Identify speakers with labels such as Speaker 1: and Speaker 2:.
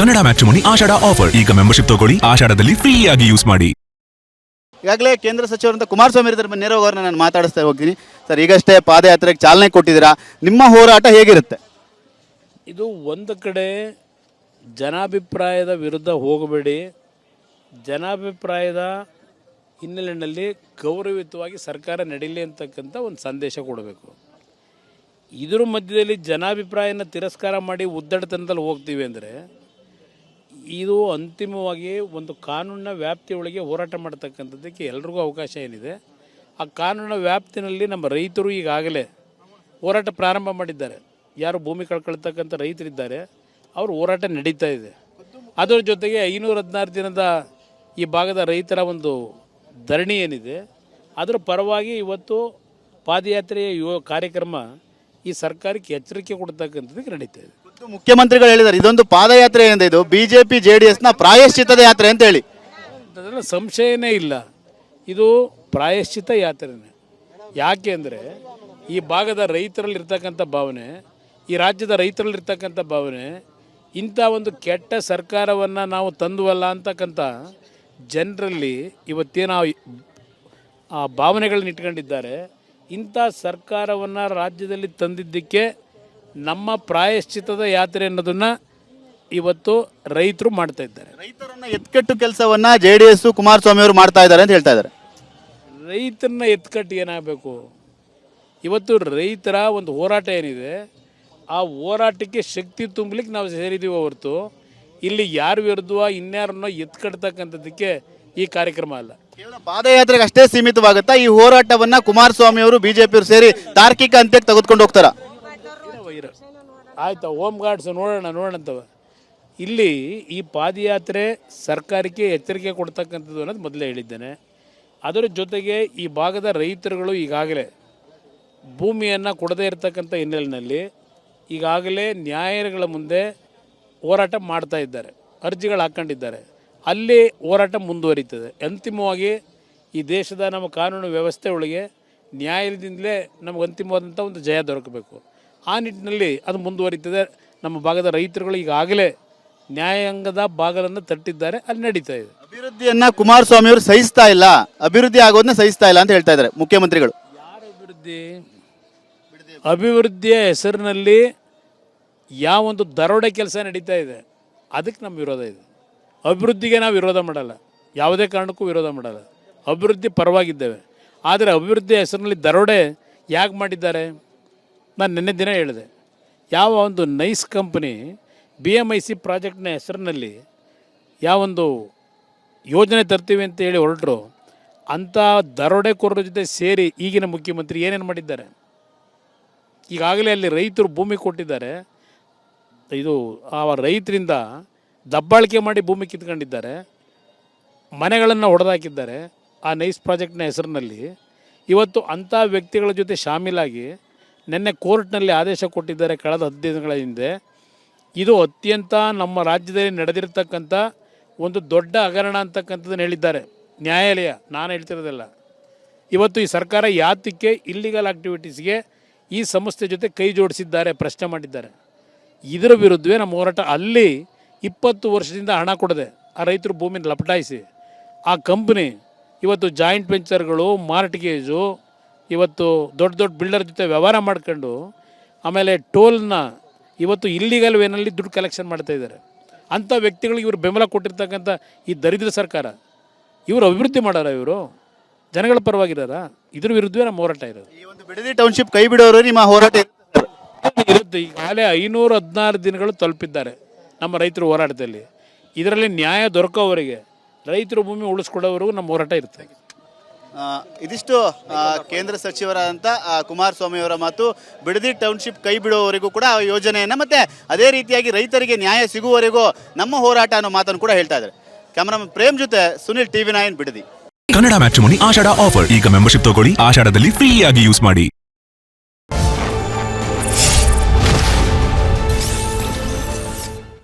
Speaker 1: Kannada matrimony ಆಷಾಢ offer. ಈಗ membership ತಗೊಳ್ಳಿ, ಆಷಾಢದಲ್ಲಿ free ಆಗಿ ಯೂಸ್ ಮಾಡಿ.
Speaker 2: ಈಗಾಗಲೇ ಕೇಂದ್ರ ಸಚಿವರಂತ ಕುಮಾರಸ್ವಾಮಿ ಇದ್ದಾರೆ, ನೇರವಾಗಿ ಅವ್ರನ್ನ ನಾನು ಮಾತಾಡಿಸ್ತಾ ಹೋಗ್ತೀನಿ. ಸರ್, ಈಗಷ್ಟೇ ಪಾದಯಾತ್ರೆಗೆ ಚಾಲನೆ ಕೊಟ್ಟಿದ್ದೀರಾ, ನಿಮ್ಮ ಹೋರಾಟ ಹೇಗಿರುತ್ತೆ?
Speaker 3: ಇದು ಒಂದು ಕಡೆ ಜನಾಭಿಪ್ರಾಯದ ವಿರುದ್ಧ ಹೋಗಬೇಡಿ, ಜನಾಭಿಪ್ರಾಯದ ಹಿನ್ನೆಲೆಯಲ್ಲಿ ಗೌರವಯುತವಾಗಿ ಸರ್ಕಾರ ನಡೀಲಿ ಅಂತಕ್ಕಂಥ ಒಂದು ಸಂದೇಶ ಕೊಡಬೇಕು. ಇದರ ಮಧ್ಯದಲ್ಲಿ ಜನಾಭಿಪ್ರಾಯನ ತಿರಸ್ಕಾರ ಮಾಡಿ ಉದ್ದಡತನದಲ್ಲಿ ಹೋಗ್ತೀವಿ ಅಂದರೆ ಇದು ಅಂತಿಮವಾಗಿ ಒಂದು ಕಾನೂನಿನ ವ್ಯಾಪ್ತಿಯೊಳಗೆ ಹೋರಾಟ ಮಾಡ್ತಕ್ಕಂಥದ್ದಕ್ಕೆ ಎಲ್ರಿಗೂ ಅವಕಾಶ ಏನಿದೆ. ಆ ಕಾನೂನಿನ ವ್ಯಾಪ್ತಿನಲ್ಲಿ ನಮ್ಮ ರೈತರು ಈಗಾಗಲೇ ಹೋರಾಟ ಪ್ರಾರಂಭ ಮಾಡಿದ್ದಾರೆ. ಯಾರು ಭೂಮಿ ಕಳ್ಕೊಳ್ತಕ್ಕಂಥ ರೈತರಿದ್ದಾರೆ ಅವರು ಹೋರಾಟ ನಡೀತಾ ಇದೆ. ಅದರ ಜೊತೆಗೆ 516 ದಿನದ ಈ ಭಾಗದ ರೈತರ ಒಂದು ಧರಣಿ ಏನಿದೆ ಅದರ ಪರವಾಗಿ ಇವತ್ತು ಪಾದಯಾತ್ರೆಯ ಕಾರ್ಯಕ್ರಮ ಈ ಸರ್ಕಾರಕ್ಕೆ ಎಚ್ಚರಿಕೆ ಕೊಡ್ತಕ್ಕಂಥದ್ದಕ್ಕೆ ನಡೀತಾ ಇದೆ.
Speaker 2: ಮುಖ್ಯಮಂತ್ರಿಗಳು ಹೇಳಿದ್ದಾರೆ ಇದೊಂದು ಪಾದಯಾತ್ರೆ ಏನಿದೆ ಇದು ಬಿಜೆಪಿ JDSನ ಪ್ರಾಯಶ್ಚಿತ್ತದ ಯಾತ್ರೆ ಅಂತ ಹೇಳಿ.
Speaker 3: ಅದರಲ್ಲಿ ಸಂಶಯನೇ ಇಲ್ಲ, ಇದು ಪ್ರಾಯಶ್ಚಿತ ಯಾತ್ರೆನೇ. ಯಾಕೆ ಅಂದರೆ ಈ ಭಾಗದ ರೈತರಲ್ಲಿರ್ತಕ್ಕಂಥ ಭಾವನೆ, ಈ ರಾಜ್ಯದ ರೈತರಲ್ಲಿರ್ತಕ್ಕಂಥ ಭಾವನೆ, ಇಂಥ ಒಂದು ಕೆಟ್ಟ ಸರ್ಕಾರವನ್ನು ನಾವು ತಂದುವಲ್ಲ ಅಂತಕ್ಕಂಥ ಜನರಲ್ಲಿ ಇವತ್ತೇನು ಆ ಭಾವನೆಗಳನ್ನ ಇಟ್ಕೊಂಡಿದ್ದಾರೆ. ಇಂಥ ಸರ್ಕಾರವನ್ನು ರಾಜ್ಯದಲ್ಲಿ ತಂದಿದ್ದಕ್ಕೆ ನಮ್ಮ ಪ್ರಾಯಶ್ಚಿತ್ತದ ಯಾತ್ರೆ ಅನ್ನೋದನ್ನು ಇವತ್ತು ರೈತರು ಮಾಡ್ತಾ ಇದ್ದಾರೆ.
Speaker 2: ರೈತರನ್ನ ಎತ್ಕಟ್ಟು ಕೆಲಸವನ್ನ JDS ಕುಮಾರಸ್ವಾಮಿ ಅವರು ಮಾಡ್ತಾ ಇದ್ದಾರೆ ಅಂತ ಹೇಳ್ತಾ ಇದ್ದಾರೆ.
Speaker 3: ರೈತರನ್ನ ಎತ್ಕಟ್ಟು ಏನಾಗಬೇಕು? ಇವತ್ತು ರೈತರ ಒಂದು ಹೋರಾಟ ಏನಿದೆ ಆ ಹೋರಾಟಕ್ಕೆ ಶಕ್ತಿ ತುಂಬಲಿಕ್ಕೆ ನಾವು ಸೇರಿದ್ದೀವಿ ಹೊರತು ಇಲ್ಲಿ ಯಾರ ವಿರುದ್ಧ ಇನ್ಯಾರನ್ನೋ ಎತ್ಕಡ್ತಕ್ಕಂಥದ್ದಕ್ಕೆ ಈ ಕಾರ್ಯಕ್ರಮ ಅಲ್ಲ.
Speaker 2: ಕೇವಲ ಪಾದಯಾತ್ರೆಗೆ ಅಷ್ಟೇ ಸೀಮಿತವಾಗುತ್ತಾ ಈ ಹೋರಾಟವನ್ನ ಕುಮಾರಸ್ವಾಮಿ ಅವರು ಬಿಜೆಪಿ ಅವರು ಸೇರಿ ತಾರ್ಕಿಕ ಅಂತ್ಯಕ್ಕೆ ತೆಗೆದುಕೊಂಡು ಹೋಗ್ತಾರ?
Speaker 3: ಆಯ್ತಾ, ಹೋಮ್ ಗಾರ್ಡ್ಸ್ ನೋಡೋಣಂತವ. ಇಲ್ಲಿ ಈ ಪಾದಯಾತ್ರೆ ಸರ್ಕಾರಕ್ಕೆ ಎಚ್ಚರಿಕೆ ಕೊಡ್ತಕ್ಕಂಥದ್ದು ಅನ್ನೋದು ಮೊದಲೇ ಹೇಳಿದ್ದೇನೆ. ಅದರ ಜೊತೆಗೆ ಈ ಭಾಗದ ರೈತರುಗಳು ಈಗಾಗಲೇ ಭೂಮಿಯನ್ನು ಕೊಡದೇ ಇರತಕ್ಕಂಥ ಹಿನ್ನೆಲೆಯಲ್ಲಿ ಈಗಾಗಲೇ ನ್ಯಾಯಾಲಯಗಳ ಮುಂದೆ ಹೋರಾಟ ಮಾಡ್ತಾ ಇದ್ದಾರೆ, ಅರ್ಜಿಗಳು ಹಾಕ್ಕೊಂಡಿದ್ದಾರೆ. ಅಲ್ಲಿ ಹೋರಾಟ ಮುಂದುವರಿತದೆ. ಅಂತಿಮವಾಗಿ ಈ ದೇಶದ ನಮ್ಮ ಕಾನೂನು ವ್ಯವಸ್ಥೆ ಒಳಗೆ ನ್ಯಾಯಾಲಯದಿಂದಲೇ ನಮಗೆ ಅಂತಿಮವಾದಂಥ ಒಂದು ಜಯ ದೊರಕಬೇಕು. ಆ ನಿಟ್ಟಿನಲ್ಲಿ ಅದು ಮುಂದುವರಿತದೆ. ನಮ್ಮ ಭಾಗದ ರೈತರುಗಳು ಈಗಾಗಲೇ ನ್ಯಾಯಾಂಗದ ಬಾಗಲನ್ನು ತಟ್ಟಿದ್ದಾರೆ, ಅಲ್ಲಿ ನಡೀತಾ ಇದೆ.
Speaker 2: ಅಭಿವೃದ್ಧಿಯನ್ನ ಕುಮಾರಸ್ವಾಮಿ ಅವರು ಸಹಿಸ್ತಾ ಇಲ್ಲ, ಅಭಿವೃದ್ಧಿ ಆಗೋದನ್ನ ಸಹಿಸ್ತಾ ಇಲ್ಲ ಅಂತ ಹೇಳ್ತಾ ಇದ್ದಾರೆ ಮುಖ್ಯಮಂತ್ರಿಗಳು.
Speaker 3: ಯಾರ ಅಭಿವೃದ್ಧಿಯ ಹೆಸರಿನಲ್ಲಿ ಯಾವೊಂದು ದರೋಡೆ ಕೆಲಸ ನಡೀತಾ ಇದೆ ಅದಕ್ಕೆ ನಮ್ಮ ವಿರೋಧ ಇದೆ. ಅಭಿವೃದ್ಧಿಗೆ ನಾವು ವಿರೋಧ ಮಾಡಲ್ಲ, ಯಾವುದೇ ಕಾರಣಕ್ಕೂ ವಿರೋಧ ಮಾಡಲ್ಲ, ಅಭಿವೃದ್ಧಿ ಪರವಾಗಿದ್ದೇವೆ. ಆದರೆ ಅಭಿವೃದ್ಧಿಯ ಹೆಸರಿನಲ್ಲಿ ದರೋಡೆ ಯಾಕೆ ಮಾಡಿದ್ದಾರೆ? ನಾನು ನಿನ್ನೆ ದಿನ ಹೇಳಿದೆ, ಯಾವ ಒಂದು ನೈಸ್ ಕಂಪನಿ BMIC ಪ್ರಾಜೆಕ್ಟ್ನ ಹೆಸರಿನಲ್ಲಿ ಯಾವೊಂದು ಯೋಜನೆ ತರ್ತೀವಿ ಅಂತ ಹೇಳಿ ಹೊರಟರು, ಅಂಥ ದರೋಡೆಕೋರರ ಜೊತೆ ಸೇರಿ ಈಗಿನ ಮುಖ್ಯಮಂತ್ರಿ ಏನೇನು ಮಾಡಿದ್ದಾರೆ? ಈಗಾಗಲೇ ಅಲ್ಲಿ ರೈತರು ಭೂಮಿ ಕೊಟ್ಟಿದ್ದಾರೆ, ಇದು ಆ ರೈತರಿಂದ ದಬ್ಬಾಳಿಕೆ ಮಾಡಿ ಭೂಮಿ ಕಿತ್ಕೊಂಡಿದ್ದಾರೆ, ಮನೆಗಳನ್ನು ಹೊಡೆದಾಕಿದ್ದಾರೆ ಆ ನೈಸ್ ಪ್ರಾಜೆಕ್ಟ್ನ ಹೆಸರಿನಲ್ಲಿ. ಇವತ್ತು ಅಂಥ ವ್ಯಕ್ತಿಗಳ ಜೊತೆ ಶಾಮೀಲಾಗಿ ನಿನ್ನೆ ಕೋರ್ಟ್ನಲ್ಲಿ ಆದೇಶ ಕೊಟ್ಟಿದ್ದಾರೆ ಕಳೆದ 10 ದಿನಗಳ ಹಿಂದೆ. ಇದು ಅತ್ಯಂತ ನಮ್ಮ ರಾಜ್ಯದಲ್ಲಿ ನಡೆದಿರ್ತಕ್ಕಂಥ ಒಂದು ದೊಡ್ಡ ಹಗರಣ ಅಂತಕ್ಕಂಥದ್ದನ್ನು ಹೇಳಿದ್ದಾರೆ ನ್ಯಾಯಾಲಯ. ನಾನು ಹೇಳ್ತಿರೋದಿಲ್ಲ. ಇವತ್ತು ಈ ಸರ್ಕಾರ ಯಾತಕ್ಕೆ ಇಲ್ಲಿಗಲ್ ಆ್ಯಕ್ಟಿವಿಟೀಸ್ಗೆ ಈ ಸಂಸ್ಥೆ ಜೊತೆ ಕೈ ಜೋಡಿಸಿದ್ದಾರೆ ಪ್ರಶ್ನೆ ಮಾಡಿದ್ದಾರೆ. ಇದರ ವಿರುದ್ಧವೇ ನಮ್ಮ ಹೋರಾಟ. ಅಲ್ಲಿ 20 ವರ್ಷದಿಂದ ಹಣ ಕೊಡದೆ ಆ ರೈತರು ಭೂಮಿನ ಲಪಟಾಯಿಸಿ ಆ ಕಂಪ್ನಿ ಇವತ್ತು ಜಾಯಿಂಟ್ ವೆಂಚರ್ಗಳು, ಮಾರ್ಟ್ಗೇಜು, ಇವತ್ತು ದೊಡ್ಡ ದೊಡ್ಡ ಬಿಲ್ಡರ್ ಜೊತೆ ವ್ಯವಹಾರ ಮಾಡ್ಕೊಂಡು ಆಮೇಲೆ ಟೋಲ್ನ ಇವತ್ತು ಇಲ್ಲಿಗಲ್ ವೇನಲ್ಲಿ ದುಡ್ಡು ಕಲೆಕ್ಷನ್ ಮಾಡ್ತಾ ಇದ್ದಾರೆ. ಅಂಥ ವ್ಯಕ್ತಿಗಳಿಗೆ ಇವರು ಬೆಂಬಲ ಕೊಟ್ಟಿರ್ತಕ್ಕಂಥ ಈ ದರಿದ್ರ ಸರ್ಕಾರ, ಇವರು ಅಭಿವೃದ್ಧಿ ಮಾಡಾರ? ಇವರು ಜನಗಳ ಪರವಾಗಿದ್ದಾರಾ? ಇದ್ರ ವಿರುದ್ಧವೇ ನಮ್ಮ ಹೋರಾಟ ಇರೋದು.
Speaker 2: ಈ ಒಂದು ಬಿಡದಿ ಟೌನ್ಶಿಪ್ ಕೈ ಬಿಡೋರು ನಿಮ್ಮ ಹೋರಾಟ
Speaker 3: ಇರುತ್ತೆ. ಈಗಾಗಲೇ 516 ದಿನಗಳು ತಲುಪಿದ್ದಾರೆ ನಮ್ಮ ರೈತರ ಹೋರಾಟದಲ್ಲಿ. ಇದರಲ್ಲಿ ನ್ಯಾಯ ದೊರಕೋವರೆಗೆ, ರೈತರ ಭೂಮಿ ಉಳಿಸ್ಕೊಡೋವರೆಗೂ ನಮ್ಮ ಹೋರಾಟ ಇರುತ್ತೆ.
Speaker 2: ಇದಿಷ್ಟು ಕೇಂದ್ರ ಸಚಿವರಾದಂಥ ಕುಮಾರಸ್ವಾಮಿ ಅವರ ಮಾತು. ಬಿಡದಿ ಟೌನ್ಶಿಪ್ ಕೈ ಬಿಡುವವರೆಗೂ ಕೂಡ ಯೋಜನೆಯನ್ನು ಮತ್ತೆ ಅದೇ ರೀತಿಯಾಗಿ ರೈತರಿಗೆ ನ್ಯಾಯ ಸಿಗುವವರೆಗೂ ನಮ್ಮ ಹೋರಾಟ ಅನ್ನೋ ಮಾತನ್ನು ಕೂಡ ಹೇಳ್ತಾ ಇದ್ದಾರೆ. ಕ್ಯಾಮರಾಮನ್ ಪ್ರೇಮ್ ಜೊತೆ ಸುನಿಲ್, TV9 ಬಿಡದಿ.
Speaker 1: ಕನ್ನಡ ಮ್ಯಾಟ್ರಿಮೋನಿ ಆಷಾಢ ಆಫರ್. ಈಗ ಮೆಂಬರ್ಶಿಪ್ ತಗೊಳ್ಳಿ, ಆಷಾಢದಲ್ಲಿ ಫ್ರೀ ಆಗಿ ಯೂಸ್ ಮಾಡಿ.